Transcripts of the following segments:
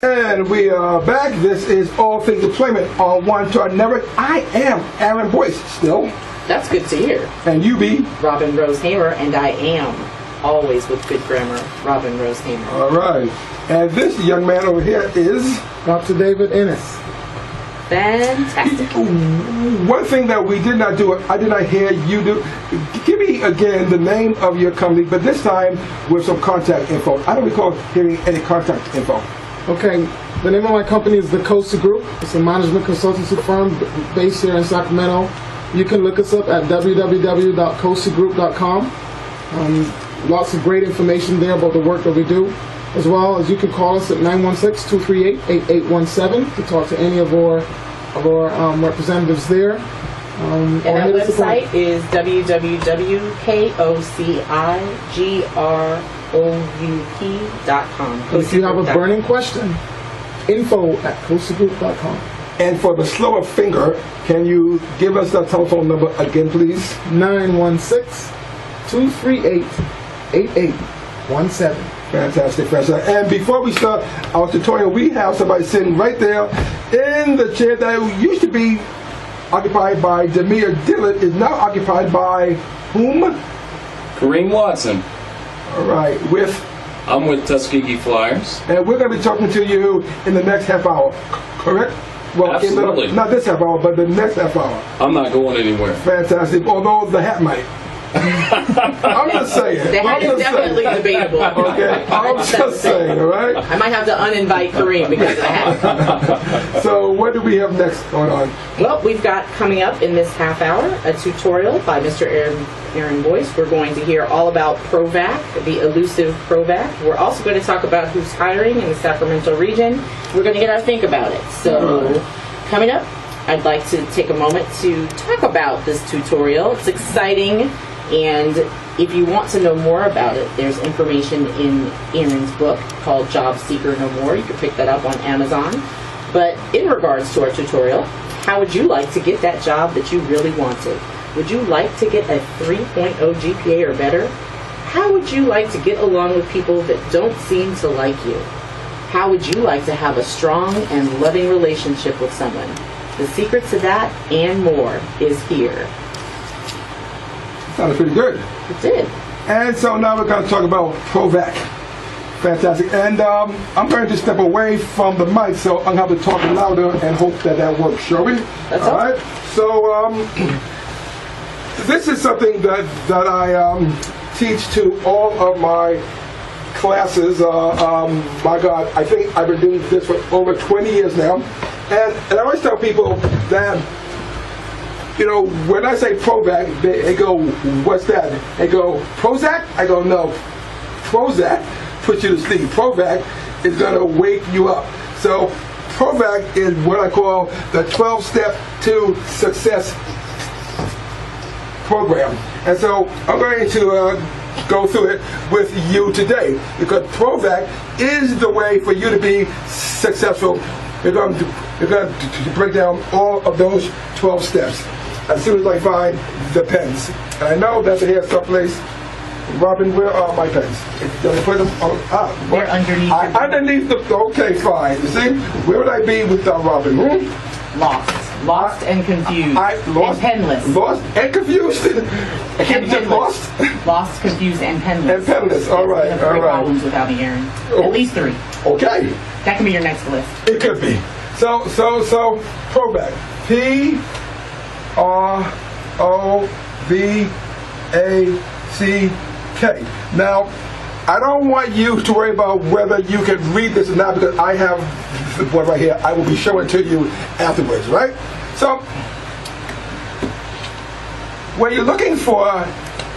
And we are back. This is All Things Employment on One Chart Network. I am Aaron Boyce still. That's good to hear. And you be? Robin Rose-Haymer, and I am always with good grammar, Robin Rose-Haymer. All right. And this young man over here is? Dr. David Ennis. Fantastic. One thing that we did not do, I did not hear you do. Give me again the name of your company, but this time with some contact info. I don't recall hearing any contact info. Okay, the name of my company is the Costa Group. It's a management consultancy firm based here in Sacramento. You can look us up at www.costagroup.com. Lots of great information there about the work that we do, as well as you can call us at 916-238-8817 to talk to any of our representatives there. And our website is www.costagroup.com. If you have a burning question, info@costagroup.com. And for the slower finger, can you give us that telephone number again, please? 916-238-8817. Fantastic, Professor. And before we start our tutorial, we have somebody sitting right there in the chair that used to be occupied by Demir Dillard, is now occupied by whom? Kareem Watson. All right, I'm with Tuskegee Flyers. And we're going to be talking to you in the next half hour, correct? Well, Absolutely. Not this half hour, but the next half hour. I'm not going anywhere. Fantastic, although the hat might. I'm just saying. The hat is definitely debatable. Okay, I'm just saying, all right? I might have to uninvite Kareem because of the hat. So what do we have next going on? Well, we've got coming up in this half hour a tutorial by Mr. Aaron Boyce. We're going to hear all about PROVACK, the elusive PROVACK. We're also going to talk about who's hiring in the Sacramento region. We're going to get our think about it. So coming up, I'd like to take a moment to talk about this tutorial. It's exciting. And if you want to know more about it, there's information in Aaron's book called Job Seeker No More. You can pick that up on Amazon. But in regards to our tutorial, how would you like to get that job that you really wanted? Would you like to get a 3.0 GPA or better? How would you like to get along with people that don't seem to like you? How would you like to have a strong and loving relationship with someone? The secret to that and more is here. Sounded pretty good. It did. And so now we're going to talk about PROVACK. Fantastic. And I'm going to step away from the mic, so I'm going to have to talk louder and hope that works, shall we? That's all right. So this is something that I teach to all of my classes. My God, I think I've been doing this for over 20 years now. And I always tell people that, you know, when I say PROVACK, they go, what's that? They go, Prozac? I go, no. Prozac puts you to sleep. PROVACK is going to wake you up. So PROVACK is what I call the 12-step to success program. And so I'm going to go through it with you today, because PROVACK is the way for you to be successful. We're going to break down all of those 12 steps as soon as I find the pens. And I know that they're here someplace. Robin, where are my pens? Did I put them on? They're underneath. Underneath the. Okay, fine. You see, where would I be without Robin? Lost and confused. Lost and penless. Lost and confused. I can't And just penless. lost. Lost, confused, and penless. And penless. All right. We have All three right. problems without me, Aaron. Oh. At least 3. Okay. That can be your next list. It could be. So PROVACK. PROVACK. Now, I don't want you to worry about whether you can read this or not, because I have the board right here. I will be showing it to you afterwards, right? So, when you're looking for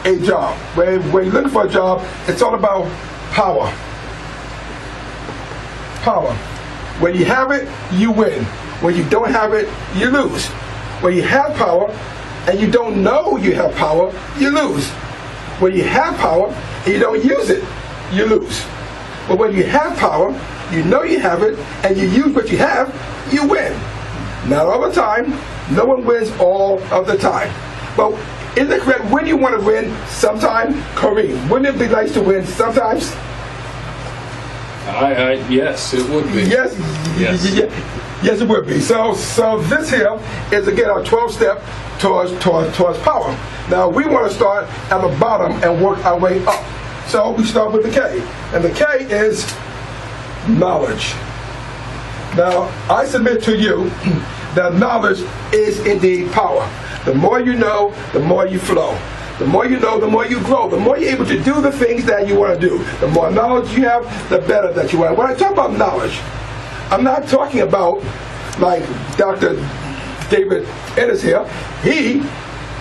a job, when you're looking for a job, it's all about power. Power. When you have it, you win. When you don't have it, you lose. When you have power and you don't know you have power, you lose. When you have power and you don't use it, you lose. But when you have power, you know you have it, and you use what you have, you win. Not all the time. No one wins all of the time. But isn't it correct? When you want to win, sometime, Kareem, wouldn't it be nice to win sometimes? Yes, it would be. Yes, yes, it would be. So this here is again our 12-step towards power. Now we want to start at the bottom and work our way up. So we start with the K, and the K is knowledge. Now I submit to you that knowledge is indeed power. The more you know, the more you flow. The more you know, the more you grow. The more you're able to do the things that you want to do. The more knowledge you have, the better that you are. When I talk about knowledge, I'm not talking about like Dr. David Ennis here. He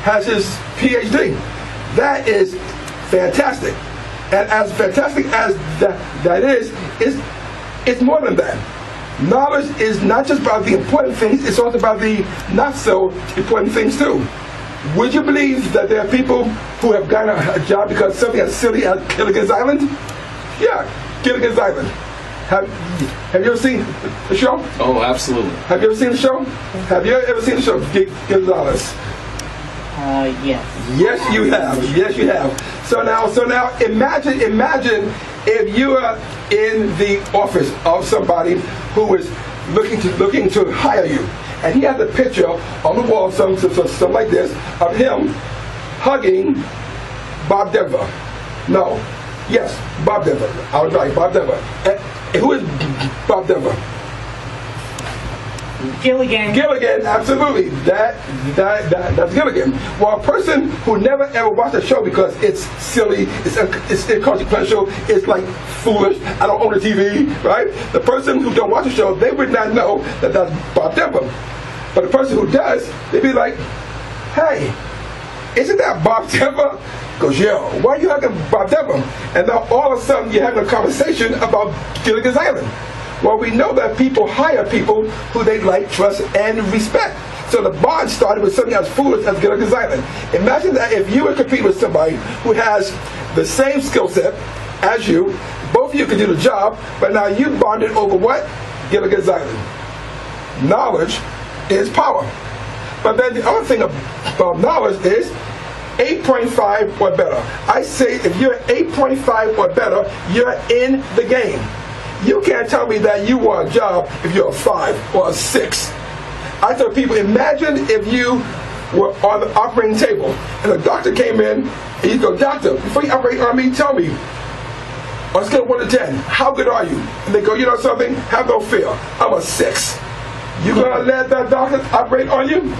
has his PhD. That is fantastic. And as fantastic as that is, it's more than that. Knowledge is not just about the important things, it's also about the not so important things too. Would you believe that there are people who have gotten a job because something as silly as Gilligan's Island? Yeah, Gilligan's Island. Have you ever seen the show? Oh, absolutely. Have you ever seen the show? Have you ever seen the show, Gilligan's Island? Yes. Yes, you have. Yes, you have. So now, imagine if you are in the office of somebody who is looking to hire you, and he has a picture on the wall, something like this, of him hugging Bob Denver. No, yes, Bob Denver. I was right, Bob Denver. And who is Bob Denver? Gilligan. Gilligan, absolutely. That's Gilligan. Well, a person who never ever watched a show because it's silly, it's inconsequential, it's like foolish, I don't own a TV, right? The person who don't watch a show, they would not know that that's Bob Denver. But the person who does, they'd be like, hey, isn't that Bob Denver? Goes, yo, why are you hugging Bob Denver? And now all of a sudden you're having a conversation about Gilligan's Island. Well, we know that people hire people who they like, trust, and respect. So the bond started with something as foolish as Gilligan's Island. Imagine that if you were competing with somebody who has the same skill set as you, both of you can do the job, but now you bonded over what? Gilligan's Island. Knowledge is power. But then the other thing about knowledge is 8.5 or better. I say if you're 8.5 or better, you're in the game. You can't tell me that you want a job if you're a 5 or a 6. I tell people, imagine if you were on the operating table and a doctor came in and you go, doctor, before you operate on me, tell me, on a scale of 1 to 10, how good are you? And they go, you know something? Have no fear. I'm a 6. You gonna let that doctor operate on you?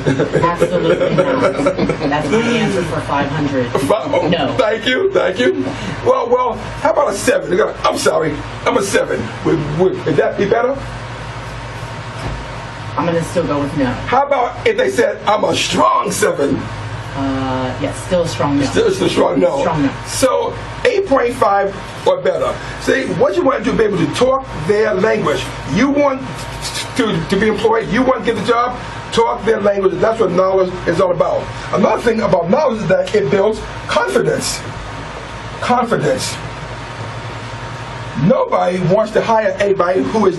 Absolutely not. That's my answer for 500. No. Thank you. Well, how about a 7? They go, I'm sorry, I'm a 7. Would that be better? I'm going to still go with no. How about if they said, I'm a strong 7? Yes, still a strong no. Still strong no. Strong no. So 8.5 or better. See, what you want to do is be able to talk their language. You want to be employed, you want to get the job, talk their language. That's what knowledge is all about. Another thing about knowledge is that it builds confidence. Confidence. Nobody wants to hire anybody who is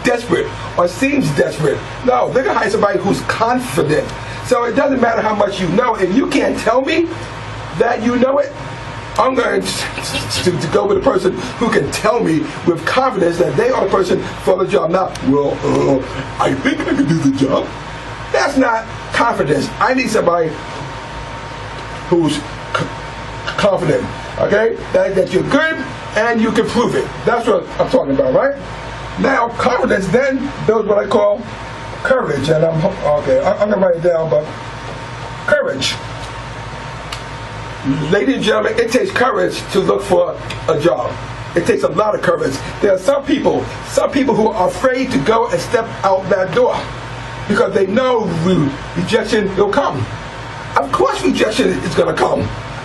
desperate or seems desperate. No, they're going to hire somebody who's confident. So it doesn't matter how much you know. If you can't tell me that you know it, I'm going to go with a person who can tell me with confidence that they are the person for the job. Now, well, I think I can do the job. That's not confidence. I need somebody who's confident, okay? That you're good and you can prove it. That's what I'm talking about, right? Now, confidence then builds what I call courage. And I'm going to write it down, but courage. Ladies and gentlemen, it takes courage to look for a job. It takes a lot of courage. There are some people who are afraid to go and step out that door because they know rejection will come. Of course rejection is going to come.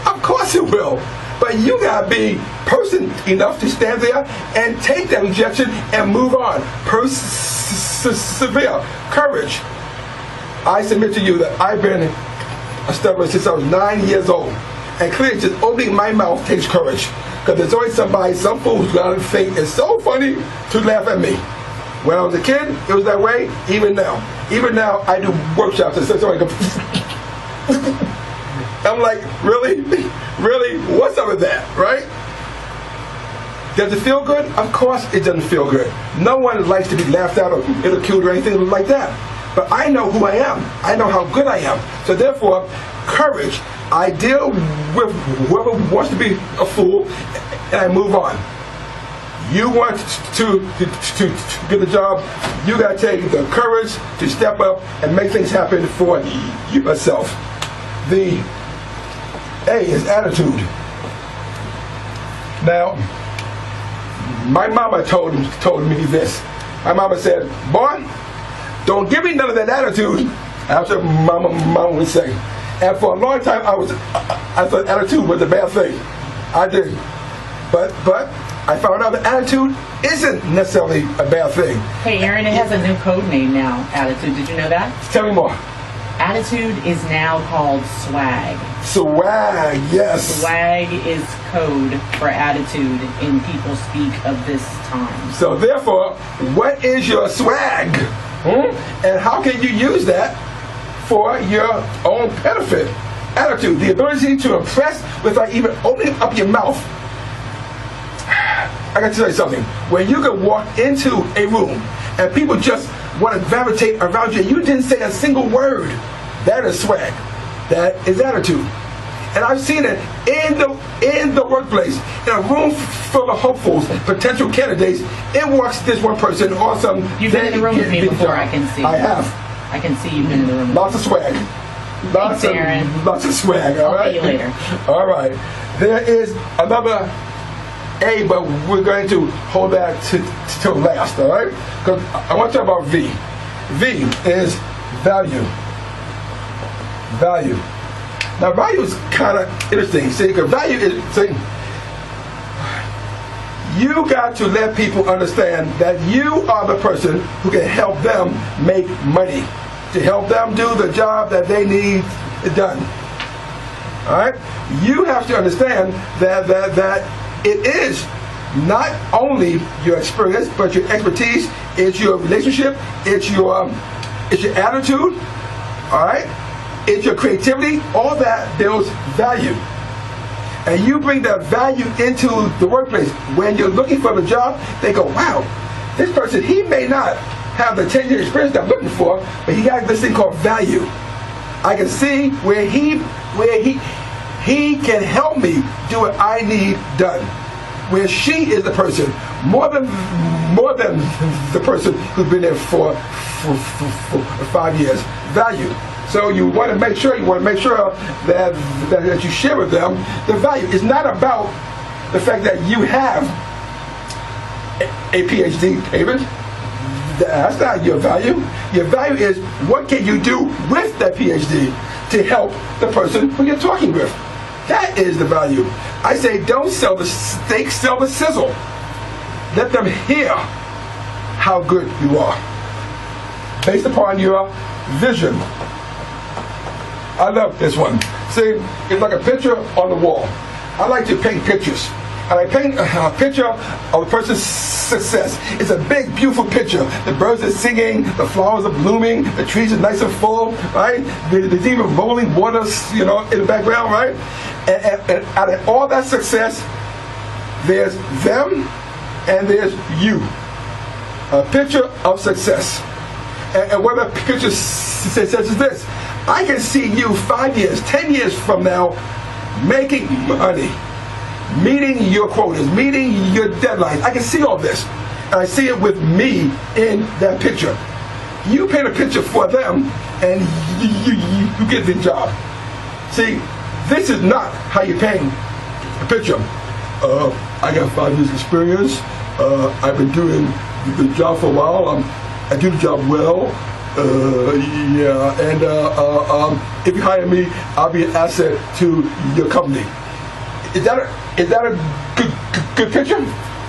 Of course it will. But you got to be person enough to stand there and take that rejection and move on. Persevere. Courage. I submit to you that I've been a stubborn since I was 9 years old. And clearly just opening my mouth takes courage. Because there's always somebody, some fool who's going to think it's so funny to laugh at me. When I was a kid, it was that way. Even now. Even now, I do workshops and somebody goes, I'm like, really? Really? What's up with that, right? Does it feel good? Of course it doesn't feel good. No one likes to be laughed at or ridiculed or anything like that. But I know who I am. I know how good I am. So therefore, courage. I deal with whoever wants to be a fool, and I move on. You want to get the job, you got to take the courage to step up and make things happen for yourself. The A is attitude. Now, my mama told me this. My mama said, boy, don't give me none of that attitude. That's what mama would say. And for a long time, I thought attitude was a bad thing. I did. But I found out that attitude isn't necessarily a bad thing. Hey, Aaron, it has a new code name now, attitude. Did you know that? Tell me more. Attitude is now called swag. Swag, yes. Swag is code for attitude in people speak of this time. So therefore, what is your swag? And how can you use that for your own benefit? Attitude, the ability to impress without even opening up your mouth. I got to tell you something. When you can walk into a room and people just want to gravitate around you, and you didn't say a single word, that is swag. That is attitude. And I've seen it in the workplace, in a room full of hopefuls, potential candidates. It walks this one person awesome. You've been in the room with me before, I can see. I have. I can see you've been in the room. Lots of swag. Thanks, Aaron. Lots of swag. All right. I'll see you later. All right. There is another A, but we're going to hold that to last. All right. Because I want to talk about V. V is value. Value. Now, value is kind of interesting. See, because value is, see, you got to let people understand that you are the person who can help them make money, to help them do the job that they need done. All right? You have to understand that it is not only your experience, but your expertise, it's your relationship, it's your attitude, all right? It's your creativity. All that builds value. And you bring that value into the workplace. When you're looking for the job, they go, wow, this person, he may not have the 10-year experience that I'm looking for, but he got this thing called value. I can see where he can help me do what I need done. Where she is the person, more than the person who's been there for 5 years. Value. So you want to make sure that you share with them the value. It's not about the fact that you have a PhD, David. That's not your value. Your value is what can you do with that PhD to help the person who you're talking with. That is the value. I say don't sell the steak, sell the sizzle. Let them hear how good you are. Based upon your vision. I love this one. See, it's like a picture on the wall. I like to paint pictures. And I paint a picture of a person's success. It's a big, beautiful picture. The birds are singing, the flowers are blooming, the trees are nice and full, right? There's even rolling waters, in the background, right? And out of all that success, there's them and there's you. A picture of success. And what a picture of success is this. I can see you 5 years, 10 years from now making money, meeting your quotas, meeting your deadlines. I can see all this. And I see it with me in that picture. You paint a picture for them and you get the job. See, this is not how you paint a picture. I got 5 years experience. I've been doing the job for a while. I do the job well. If you hire me, I'll be an asset to your company. Is that a good picture?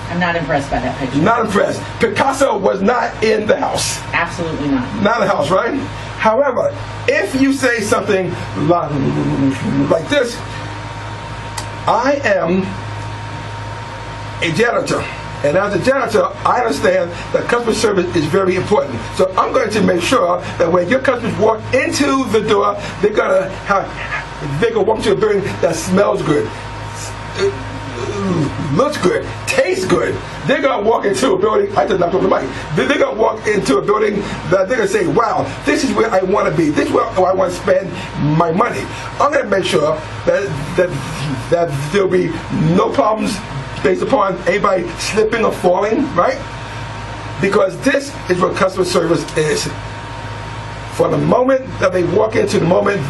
I'm not impressed by that picture. Not impressed. Picasso was not in the house. Absolutely not. Not in the house, right? However, if you say something like this, I am a janitor. And as a janitor, I understand that customer service is very important. So I'm going to make sure that when your customers walk into the door, they're gonna walk to a building that smells good. looks good, tastes good, they're going to walk into a building. I just knocked over the mic. They're going to walk into a building that they're going to say, wow, this is where I want to be. This is where I want to spend my money. I'm going to make sure that there'll be no problems based upon anybody slipping or falling, right? Because this is what customer service is. From the moment that they walk into the moment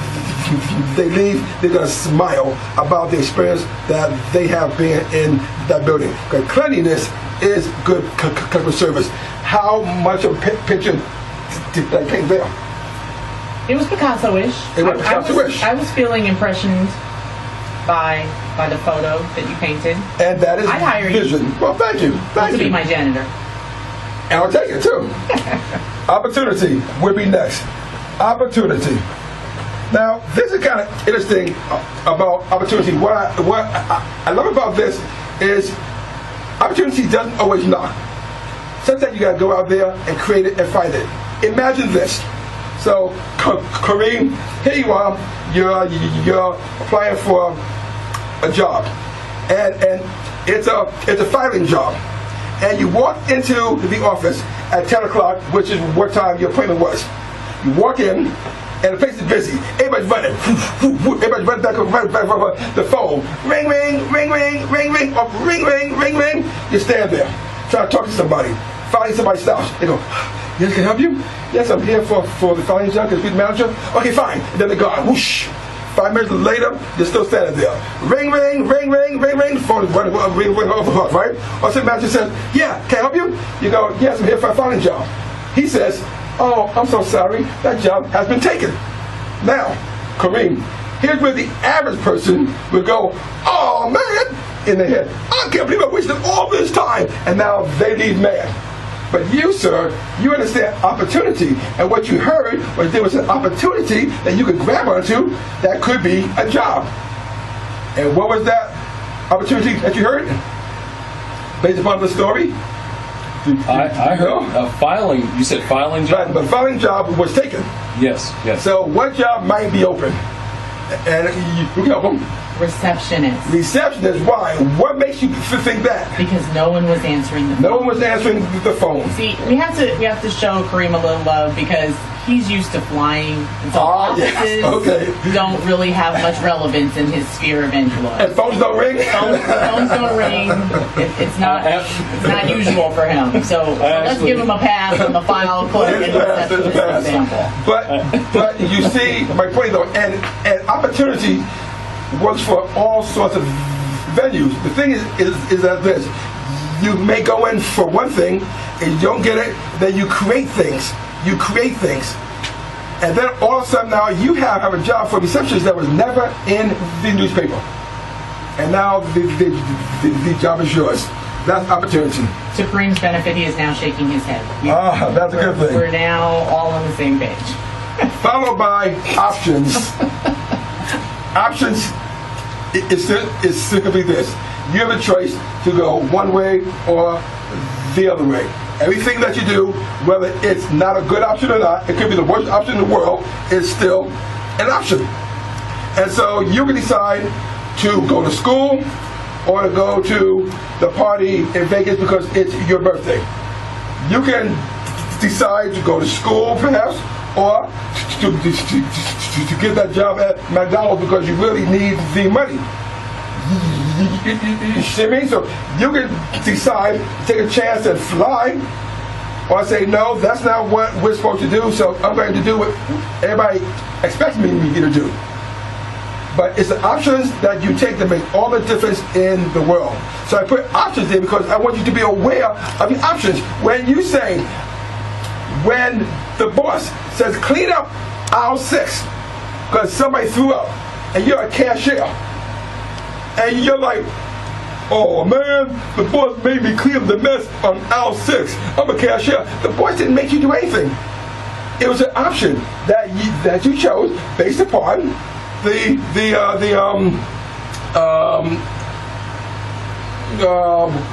they leave, they're going to smile about the experience that they have been in that building. Because cleanliness is good customer service. How much of a picture did they paint there? It was Picasso-ish. It was Picasso-ish. I was feeling impressioned by the photo that you painted. And that is I'd hire vision. you. Well, thank you. Thank To you. be my janitor. And I'll take it too. Opportunity will be next. Opportunity. Now, this is kind of interesting about opportunity. What I love about this is opportunity doesn't always knock. Sometimes you got to go out there and create it and find it. Imagine this. So, Kareem, here you are. You're applying for a job, and it's a filing job. And you walk into the office at 10 o'clock, which is what time your appointment was. You walk in, and the place is busy. Everybody's running. Everybody's running back the phone. Ring, ring, ring, ring, ring, ring, or ring, ring, ring, ring. You stand there, trying to talk to somebody, filing somebody's stuff. They go, yes, can I help you? Yes, I'm here for the filing job. Can I speak to the manager? Okay, fine. And then they go, whoosh. 5 minutes later, they're still standing there. Ring, ring, ring, ring, ring, ring. Phone is running over, right? Or some manager says, yeah, can I help you? You go, yes, I'm here for a filing job. He says, oh, I'm so sorry, that job has been taken. Now, Kareem, here's where the average person would go, oh man, in their head, I can't believe I wasted all this time, and now they leave mad. But you, sir, you understand opportunity, and what you heard was there was an opportunity that you could grab onto that could be a job. And what was that opportunity that you heard? Based upon the story? I heard a filing. You said filing job? Right, the filing job was taken. Yes, yes. So what job might be open? And you can help them. Receptionist. Receptionist, why? What makes you think that? Because no one was answering the phone. No one was answering the phone. See, we have to show Kareem a little love because he's used to flying. And so offices yes. Okay. don't really have much relevance in his sphere of influence. And phones don't ring? Phones don't ring. It's not usual for him. So let's give him a pass on the file clerk and receptionist example. But you see my point though, and opportunity works for all sorts of venues. The thing is that this, you may go in for one thing, and you don't get it, then you create things. You create things. And then all of a sudden now you have a job for receptionist that was never in the newspaper. And now the job is yours. That's opportunity. To Kareem's benefit, he is now shaking his head. That's a good thing. We're now all on the same page. Followed by options. Options is simply this. You have a choice to go one way or the other way. Everything that you do, whether it's not a good option or not, it could be the worst option in the world, is still an option. And so you can decide to go to school or to go to the party in Vegas because it's your birthday. You can decide to go to school perhaps, or to get that job at McDonald's because you really need the money. You see what I mean? So you can decide to take a chance and fly, or say, no, that's not what we're supposed to do, so I'm going to do what everybody expects me to do. But it's the options that you take that make all the difference in the world. So I put options in because I want you to be aware of the options. When the boss says, clean up aisle 6 because somebody threw up, and you're a cashier, and you're like, oh man, the boss made me clean up the mess on aisle 6. I'm a cashier. The boss didn't make you do anything. It was an option that you chose based upon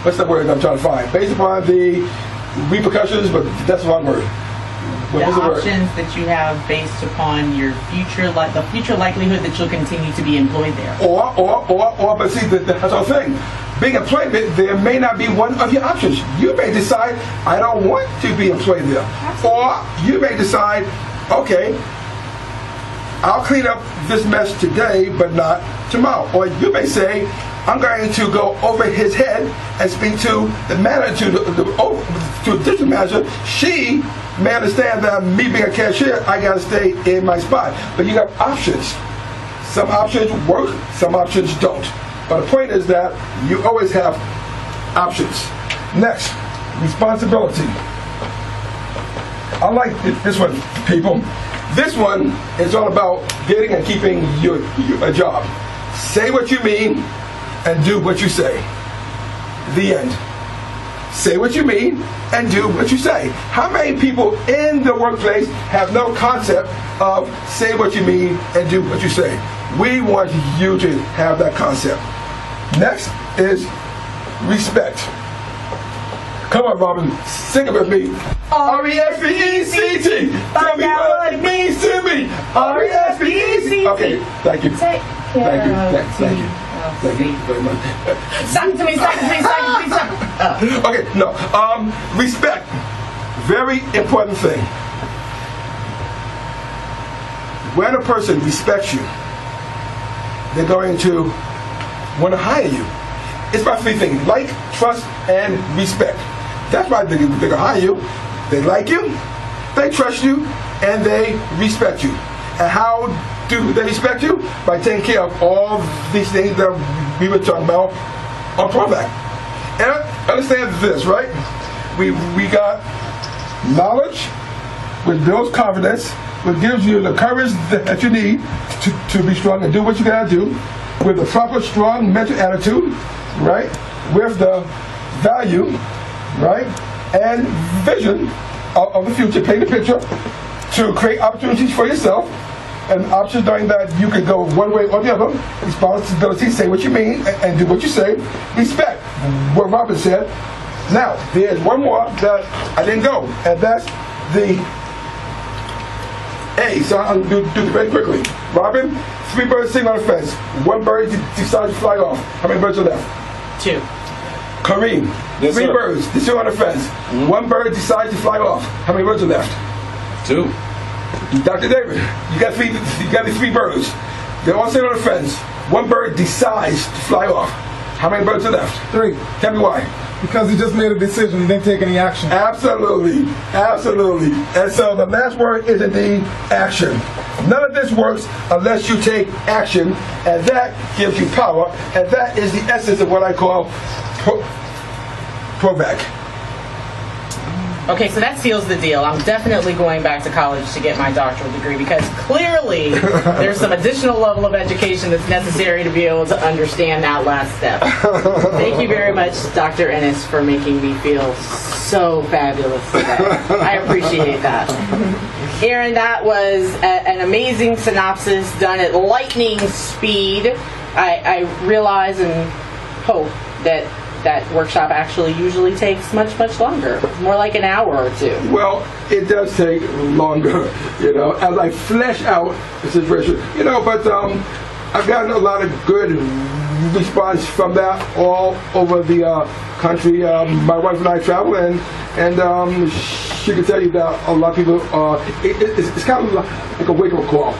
what's the word I'm trying to find? Based upon the repercussions, but that's the wrong word. The options that you have based upon your future, the future likelihood that you'll continue to be employed there. But see, that's the thing. being employment, there may not be one of your options. You may decide, I don't want to be employed there. Or you may decide, okay, I'll clean up this mess today, but not tomorrow. Or you may say, I'm going to go over his head and speak to the manager, to the district manager. She may understand that me being a cashier, I got to stay in my spot. But you have options. Some options work, some options don't. But the point is that you always have options. Next, responsibility. I like this one, people. This one is all about getting and keeping a job. Say what you mean and do what you say. The end. Say what you mean and do what you say. How many people in the workplace have no concept of say what you mean and do what you say? We want you to have that concept. Next is respect. Come on, Robin, sing it with me. R-E-S-P-E-C-T. Tell me what it means to me. R-E-S-P-E-C-T. Okay, thank you. Take Thank you. care Thank you. Thank you very much. Second to me, second to me, second to me, second. Okay, no. Respect. Very important thing. When a person respects you, they're going to want to hire you. It's about three things: like, trust, and respect. That's why they're going to hire you. They like you, they trust you, and they respect you. And how do they respect you? By taking care of all these things that we were talking about on PROVACK. And understand this, right? We got knowledge, which builds confidence, which gives you the courage that you need to be strong and do what you gotta do, with a proper, strong mental attitude, right? With the value, right? And vision of the future, paint the picture to create opportunities for yourself, and options knowing that you could go one way or the other. Responsibility, say what you mean and do what you say. Respect, what Robin said. Now, there's one more that I didn't go, and that's the A. So I'll do it very quickly. Robin, 3 birds sitting on the fence. 1 bird decides to fly off. How many birds are left? 2. Kareem, Yes, 3 sir. birds, they sit on the fence. 1 bird decides to fly off. How many birds are left? 2. Dr. David, you got these 3 birds. They all sit on the fence. 1 bird decides to fly off. How many birds are left? 3. Tell me why. Because he just made a decision, he didn't take any action. Absolutely, absolutely. And so the last word is indeed action. None of this works unless you take action, and that gives you power, and that is the essence of what I call PROVACK. Okay, so that seals the deal. I'm definitely going back to college to get my doctoral degree because clearly there's some additional level of education that's necessary to be able to understand that last step. Thank you very much, Dr. Ennis, for making me feel so fabulous today. I appreciate that. Aaron, that was an amazing synopsis done at lightning speed. I realize and hope that workshop actually usually takes much, much longer, more like an hour or 2. Well, it does take longer, as I flesh out the situation, but I've gotten a lot of good response from that all over the country. My wife and I travel, and she can tell you that a lot of people, it's kind of like a wake-up call,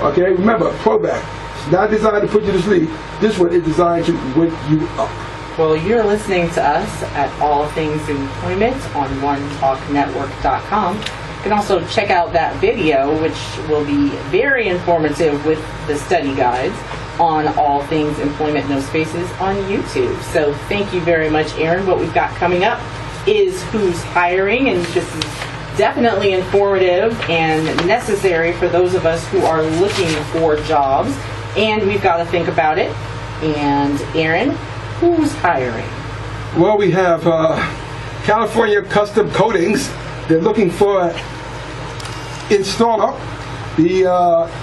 okay? Remember, PROVACK, it's not designed to put you to sleep. This one is designed to wake you up. Well, you're listening to us at All Things Employment on OneTalkNetwork.com. You can also check out that video, which will be very informative with the study guides on All Things Employment No Spaces on YouTube. So thank you very much, Aaron. What we've got coming up is Who's Hiring, and this is definitely informative and necessary for those of us who are looking for jobs, and we've got to think about it. And Aaron, who's hiring? Well, we have California Custom Coatings. They're looking for an installer. The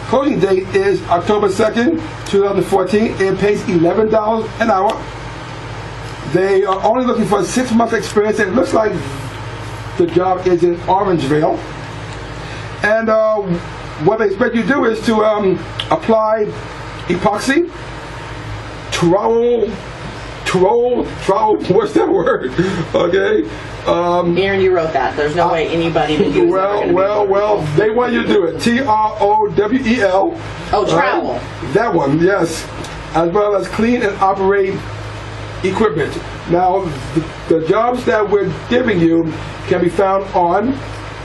closing date is October 2nd, 2014. It pays $11 an hour. They are only looking for a 6-month experience. It looks like the job is in Orangevale. And what they expect you to do is to apply epoxy, trowel troll, what's that word? Okay. Aaron, you wrote that. There's no way anybody that you Well, they want you to do it. TROWEL. Oh, travel. That one, yes. As well as clean and operate equipment. Now, the jobs that we're giving you can be found on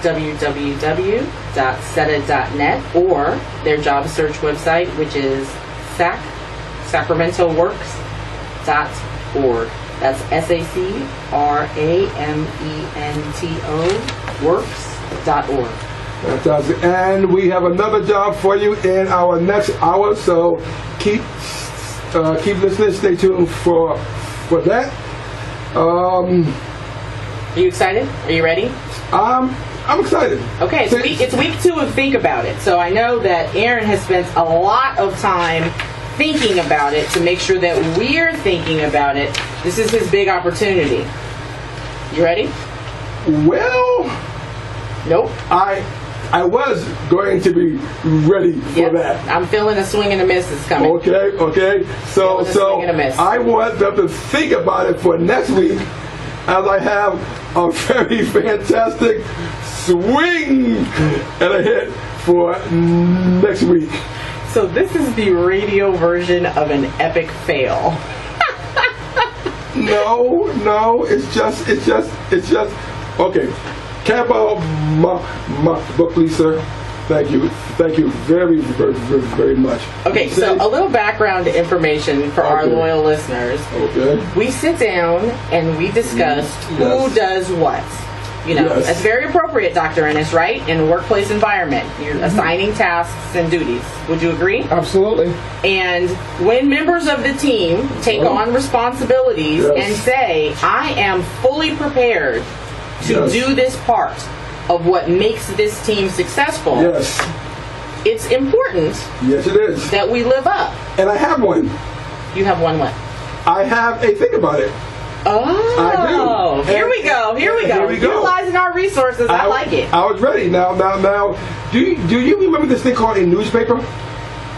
www.seta.net or their job search website, which is SACRamentoWorks.org. That's SACRAMENTO works.org. Fantastic. And we have another job for you in our next hour, so keep listening. Stay tuned for that. Are you excited? Are you ready? I'm excited. Okay, it's week 2 of Think About It. So I know that Aaron has spent a lot of time thinking about it to make sure that we're thinking about it. This is his big opportunity. You ready? Well, nope. I was going to be ready for that. I'm feeling a swing and a miss is coming. Okay. So I want them to think about it for next week, as I have a very fantastic swing and a hit for next week. So this is the radio version of an epic fail. No, it's just okay. Can I borrow my book, please, sir? Thank you very, very, very, very much. Okay, so a little background information for our loyal listeners. Okay. We sit down and we discuss who does what. You know, that's very appropriate, Dr. Ennis, right? In a workplace environment. You're assigning tasks and duties. Would you agree? Absolutely. And when members of the team take on responsibilities and say, I am fully prepared to do this part of what makes this team successful, it's important it is. that we live up. And I have one. You have one what? I have a think about it. Oh, I do. Here we go. Utilizing our resources. I like it. I was ready. Now, do you remember this thing called a newspaper?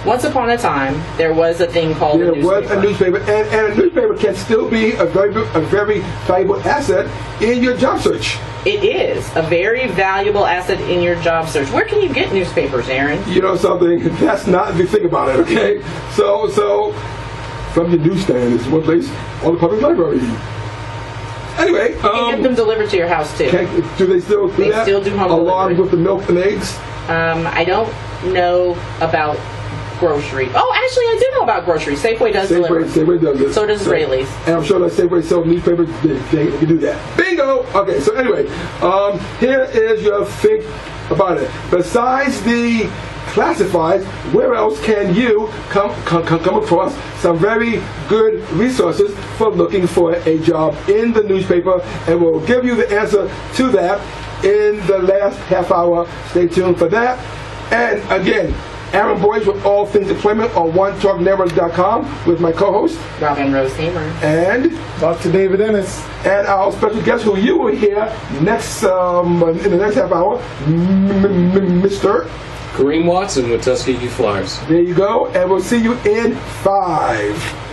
Once upon a time, there was a thing called a newspaper. There was a newspaper, and a newspaper can still be a very valuable asset in your job search. It is a very valuable asset in your job search. Where can you get newspapers, Aaron? You know something? That's not the thing about it, okay? So from the newsstand is one place, or the public library. Anyway, you can get them delivered to your house too. Do they still do that? They still do home along delivery. with the milk and eggs? I don't know about grocery. Oh, actually, I do know about groceries. Safeway does deliver. Safeway does it. So does Israelis. And I'm sure that Safeway sells newspapers. They can do that. Bingo! Okay, so anyway, here is your think about it. Besides the classifieds, where else can you come across some very good resources for looking for a job in the newspaper? And we'll give you the answer to that in the last half hour. Stay tuned for that. And again, Aaron Boyce with All Things Employment on OneTalkNetwork.com with my co-host Robin Rose-Haymer and Dr. David Ennis. And our special guest who you will hear next in the next half hour, Mr. Kareem Watson with Tuskegee Flyers. There you go, and we'll see you in 5.